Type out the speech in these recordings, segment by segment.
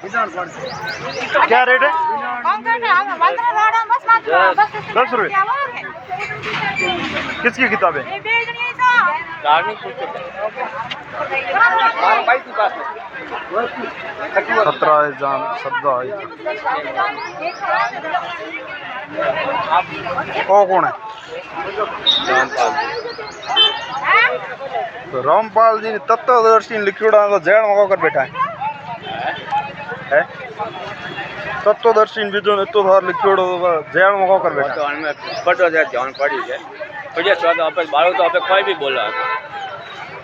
क्या रेट है? 10 रुपये। किसकी किताब है? धार्मिक पुस्तक 17 जान श्रद्धा है। ओ कौन है? तो रामपाल जी ने तत्वदर्शी लिखियोड़ा तो जेल में होकर बैठा है? तत्वदर्शी बीजो ने तो थार लिखियोड़ो जेल में होकर बैठा तो हमें पढ़ो जाए ध्यान पड़ी है मुझे स्वाद आप बालो तो आप कोई भी बोला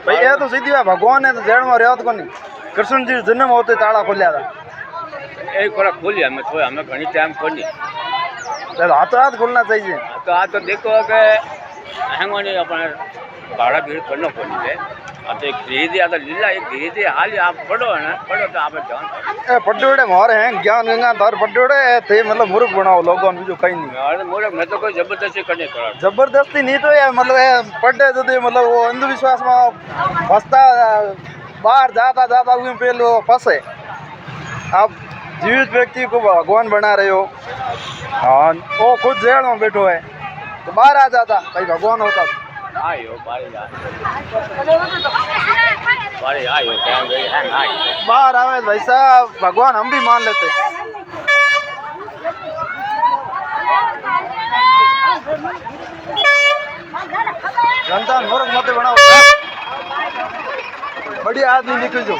भाई ये तो सीधी है भगवान है तो जेल में रहा तो कोनी कृष्ण जी जन्म होते ताला खोलिया था एक थोड़ा खोलिया मैं थोड़ा हमें घनी टाइम खोली तो हाथों हाथ खोलना चाहिए। तो आज तो देखो कि हेंगोनी अपने भाड़ा भीड़ करना पड़ी है अब तो धीरे धीरे आता लीला एक धीरे धीरे हाल आप पढ़ो है ना पढ़ो तो आप ध्यान पड्डोड़े मारे हैं ज्ञान गंगा धर पड्डोड़े थे मतलब मूर्ख बनाओ लोगों ने जो कहीं नहीं अरे मोरे मैं तो कोई जबरदस्ती करने करा जबरदस्ती नहीं तो यार मतलब पढ़े तो मतलब वो अंधविश्वास में फंसता बाहर जाता जाता हुए पहले वो फंसे। आप जीवित व्यक्ति को भगवान बना रहे हो हाँ वो खुद जेल में बैठो है तो बाहर आ जाता भाई भगवान होता आयो बारे आयो टाइम गई है ना बाहर आवे भाई साहब भगवान हम भी मान लेते जनता मूर्ख मत बनाओ बढ़िया आदमी निकल जो